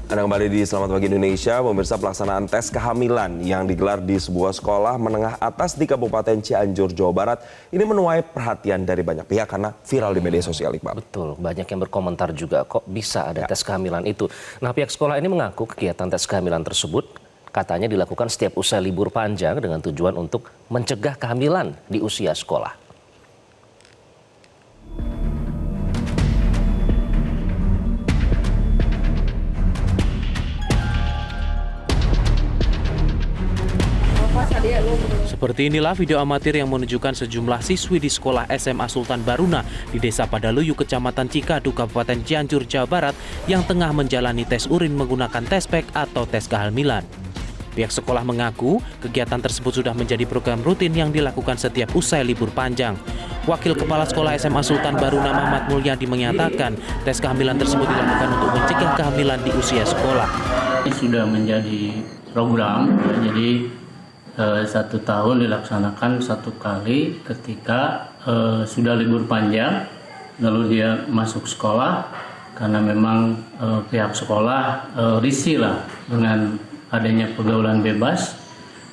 Anda kembali di Selamat Pagi Indonesia, pemirsa. Pelaksanaan tes kehamilan yang digelar di sebuah sekolah menengah atas di Kabupaten Cianjur, Jawa Barat ini menuai perhatian dari banyak pihak karena viral di media sosial, Iqbal. Betul, banyak yang berkomentar juga kok bisa ada tes kehamilan itu. Nah, pihak sekolah ini mengaku kegiatan tes kehamilan tersebut katanya dilakukan setiap usai libur panjang dengan tujuan untuk mencegah kehamilan di usia sekolah. Seperti inilah video amatir yang menunjukkan sejumlah siswi di sekolah SMA Sultan Baruna di Desa Padaluyu, Kecamatan Cikadu, Kabupaten Cianjur, Jawa Barat yang tengah menjalani tes urin menggunakan tes pack atau tes kehamilan. Pihak sekolah mengaku kegiatan tersebut sudah menjadi program rutin yang dilakukan setiap usai libur panjang. Wakil Kepala Sekolah SMA Sultan Baruna Muhammad Mulyadi menyatakan tes kehamilan tersebut dilakukan untuk mencegah kehamilan di usia sekolah. Ini sudah menjadi program, jadi 1 tahun dilaksanakan 1 kali ketika sudah libur panjang, lalu dia masuk sekolah karena memang pihak sekolah risih lah dengan adanya pergaulan bebas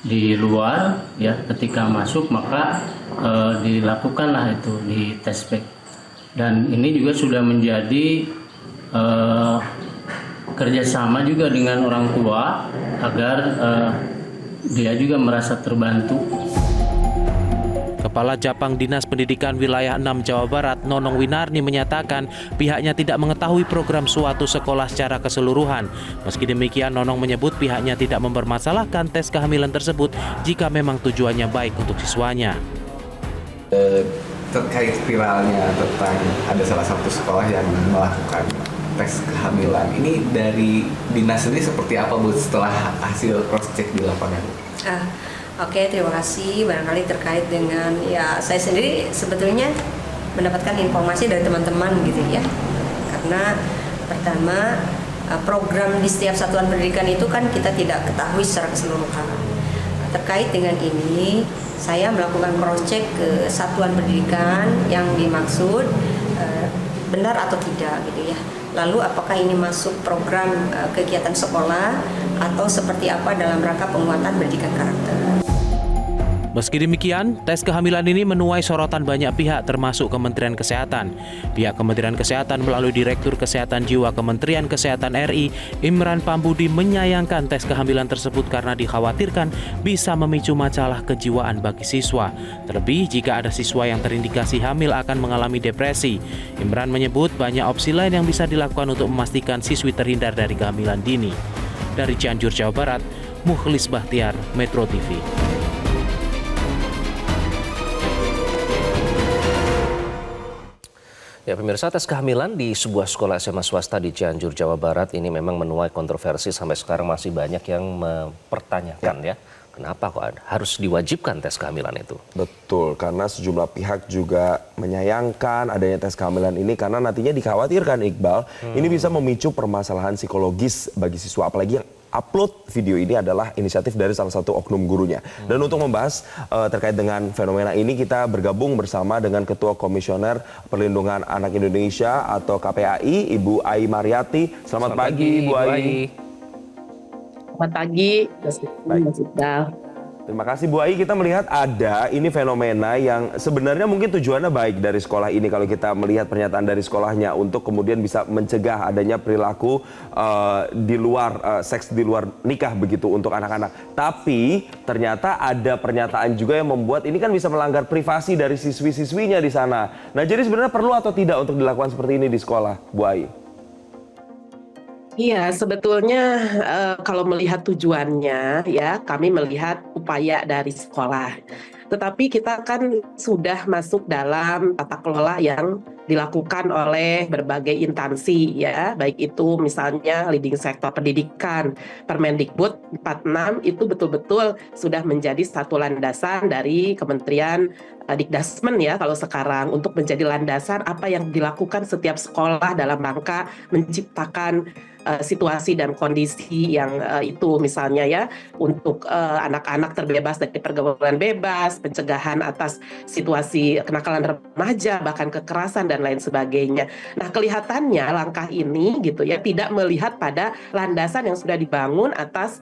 di luar, ya. Ketika masuk maka dilakukanlah itu di tes pack, dan ini juga sudah menjadi kerjasama juga dengan orang tua agar dia juga merasa terbantu. Kepala Japang Dinas Pendidikan Wilayah 6 Jawa Barat, Nonong Winarni menyatakan pihaknya tidak mengetahui program suatu sekolah secara keseluruhan. Meski demikian, Nonong menyebut pihaknya tidak mempermasalahkan tes kehamilan tersebut jika memang tujuannya baik untuk siswanya. Terkait viralnya tentang ada salah satu sekolah yang melakukan tes kehamilan, ini dari dinas sendiri seperti apa, Bu, setelah hasil cross check di lapangan? Oke, terima kasih. Barangkali terkait dengan, ya, saya sendiri sebetulnya mendapatkan informasi dari teman-teman gitu ya. Karena pertama, program di setiap satuan pendidikan itu kan kita tidak ketahui secara keseluruhan. Terkait dengan ini, saya melakukan cross check ke satuan pendidikan yang dimaksud benar atau tidak gitu ya. Lalu apakah ini masuk program kegiatan sekolah atau seperti apa dalam rangka penguatan pendidikan karakter. Meski demikian, tes kehamilan ini menuai sorotan banyak pihak termasuk Kementerian Kesehatan. Pihak Kementerian Kesehatan melalui Direktur Kesehatan Jiwa Kementerian Kesehatan RI, Imran Pambudi, menyayangkan tes kehamilan tersebut karena dikhawatirkan bisa memicu masalah kejiwaan bagi siswa. Terlebih jika ada siswa yang terindikasi hamil akan mengalami depresi. Imran menyebut banyak opsi lain yang bisa dilakukan untuk memastikan siswi terhindar dari kehamilan dini. Dari Cianjur, Jawa Barat, Mukhlis Bahtiar, Metro TV. Ya, pemirsa, tes kehamilan di sebuah sekolah SMA swasta di Cianjur, Jawa Barat ini memang menuai kontroversi. Sampai sekarang masih banyak yang mempertanyakan ya, kenapa kok harus diwajibkan tes kehamilan itu? Betul, karena sejumlah pihak juga menyayangkan adanya tes kehamilan ini karena nantinya dikhawatirkan, Iqbal, ini bisa memicu permasalahan psikologis bagi siswa, apalagi yang upload video ini adalah inisiatif dari salah satu oknum gurunya. Dan untuk membahas terkait dengan fenomena ini, kita bergabung bersama dengan Ketua Komisioner Perlindungan Anak Indonesia atau KPAI, Ibu Ai Mariati. Selamat pagi, Ibu Ai. Selamat pagi, Mas Iqbal. Terima kasih, Bu Ai. Kita melihat ada ini fenomena yang sebenarnya mungkin tujuannya baik dari sekolah ini kalau kita melihat pernyataan dari sekolahnya untuk kemudian bisa mencegah adanya perilaku di luar seks di luar nikah begitu untuk anak-anak. Tapi ternyata ada pernyataan juga yang membuat ini kan bisa melanggar privasi dari siswi-siswinya di sana. Nah, jadi sebenarnya perlu atau tidak untuk dilakukan seperti ini di sekolah, Bu Ai? Iya, sebetulnya kalau melihat tujuannya, ya, kami melihat upaya dari sekolah. Tetapi kita kan sudah masuk dalam tata kelola yang dilakukan oleh berbagai instansi, ya, baik itu misalnya leading sektor pendidikan, Permendikbud 46 itu betul-betul sudah menjadi satu landasan dari Kementerian Dikdasmen, ya, kalau sekarang, untuk menjadi landasan apa yang dilakukan setiap sekolah dalam rangka menciptakan situasi dan kondisi yang itu misalnya, ya, untuk anak-anak terbebas dari pergaulan bebas, pencegahan atas situasi kenakalan remaja, bahkan kekerasan dan dan lain sebagainya. Nah, kelihatannya langkah ini gitu ya tidak melihat pada landasan yang sudah dibangun atas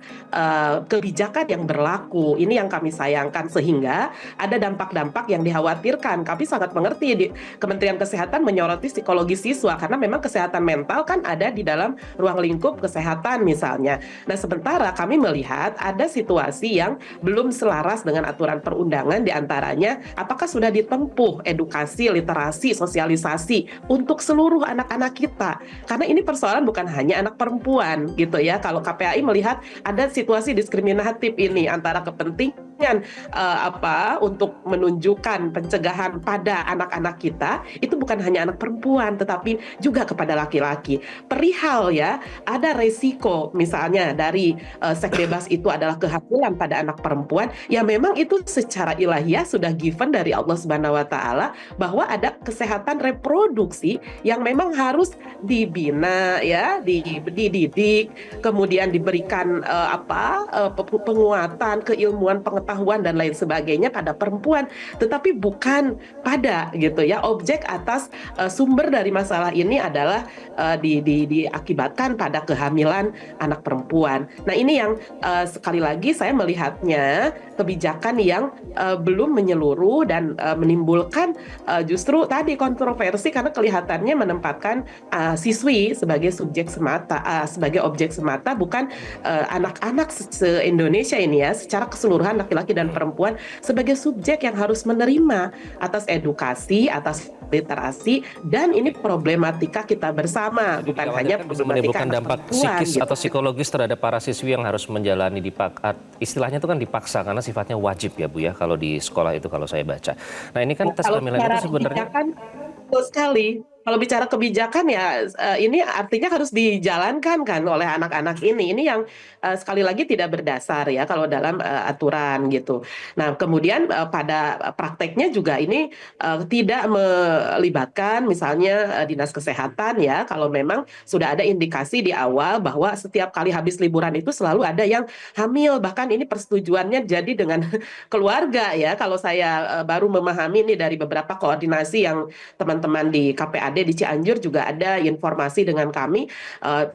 kebijakan yang berlaku. Ini yang kami sayangkan, sehingga ada dampak-dampak yang dikhawatirkan. Kami sangat mengerti di Kementerian Kesehatan menyoroti psikologi siswa karena memang kesehatan mental kan ada di dalam ruang lingkup kesehatan misalnya. Nah, sementara kami melihat ada situasi yang belum selaras dengan aturan perundangan, diantaranya apakah sudah ditempuh edukasi, literasi, sosialisasi untuk seluruh anak-anak kita. Karena ini persoalan bukan hanya anak perempuan gitu ya. Kalau KPAI melihat ada situasi diskriminatif ini antara kepentingan untuk menunjukkan pencegahan pada anak-anak kita, itu bukan hanya anak perempuan tetapi juga kepada laki-laki. Perihal ya, ada resiko misalnya dari seks bebas itu adalah kehamilan pada anak perempuan, ya memang itu secara ilahiyah sudah given dari Allah Subhanahu wa taala bahwa ada kesehatan reproduksi yang memang harus dibina ya, dididik, kemudian diberikan penguatan, keilmuan, pengetahuan dan lain sebagainya pada perempuan, tetapi bukan pada gitu ya objek atas sumber dari masalah ini adalah diakibatkan pada kehamilan anak perempuan. Nah, ini yang sekali lagi saya melihatnya kebijakan yang belum menyeluruh dan menimbulkan justru tadi kontroversi karena kelihatannya menempatkan siswi sebagai subjek semata, sebagai objek semata, bukan anak-anak se-Indonesia ini ya, secara keseluruhan laki-laki dan perempuan sebagai subjek yang harus menerima atas edukasi, atas literasi, dan ini problematika kita bersama, bukan hanya bisa problematika menimbulkan dampak psikis gitu. atau psikologis terhadap para siswi yang harus menjalani istilahnya itu kan dipaksa karena sifatnya wajib ya Bu ya kalau di sekolah itu kalau saya baca. Nah, ini kan tes kehamilan itu sebenarnya betul sekali. Kalau bicara kebijakan ya ini artinya harus dijalankan kan oleh anak-anak ini. Ini yang sekali lagi tidak berdasar ya kalau dalam aturan gitu. Nah, kemudian pada prakteknya juga ini tidak melibatkan misalnya dinas kesehatan ya, kalau memang sudah ada indikasi di awal bahwa setiap kali habis liburan itu selalu ada yang hamil, bahkan ini persetujuannya jadi dengan keluarga ya. Kalau saya baru memahami ini dari beberapa koordinasi yang teman-teman di KPAD di Cianjur juga ada informasi dengan kami,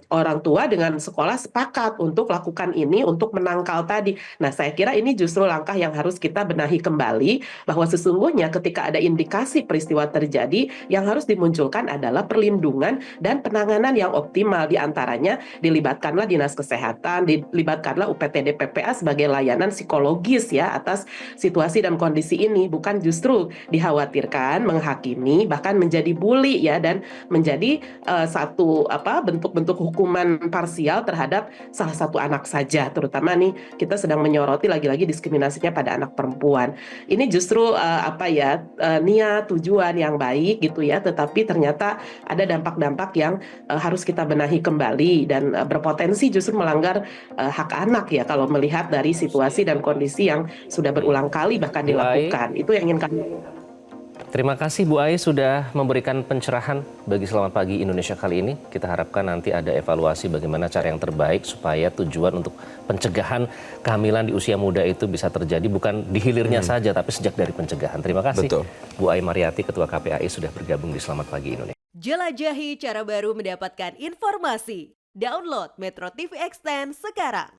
orang tua dengan sekolah sepakat untuk lakukan ini untuk menangkal tadi. Nah, saya kira ini justru langkah yang harus kita benahi kembali, bahwa sesungguhnya ketika ada indikasi peristiwa terjadi, yang harus dimunculkan adalah perlindungan dan penanganan yang optimal. Di antaranya dilibatkanlah dinas kesehatan, dilibatkanlah UPTD PPA sebagai layanan psikologis ya atas situasi dan kondisi ini, bukan justru dikhawatirkan menghakimi bahkan menjadi bully ya, dan menjadi satu bentuk-bentuk hukuman parsial terhadap salah satu anak saja, terutama nih kita sedang menyoroti lagi-lagi diskriminasinya pada anak perempuan. Ini justru niat tujuan yang baik gitu ya, tetapi ternyata ada dampak-dampak yang harus kita benahi kembali dan berpotensi justru melanggar hak anak ya kalau melihat dari situasi dan kondisi yang sudah berulang kali bahkan dilakukan. Itu yang ingin kami. Terima kasih Bu Ai sudah memberikan pencerahan bagi Selamat Pagi Indonesia kali ini. Kita harapkan nanti ada evaluasi bagaimana cara yang terbaik supaya tujuan untuk pencegahan kehamilan di usia muda itu bisa terjadi bukan di hilirnya saja tapi sejak dari pencegahan. Terima kasih. Betul. Bu Ai Mariati Ketua KPAI sudah bergabung di Selamat Pagi Indonesia. Jelajahi cara baru mendapatkan informasi. Download Metro TV Extend sekarang.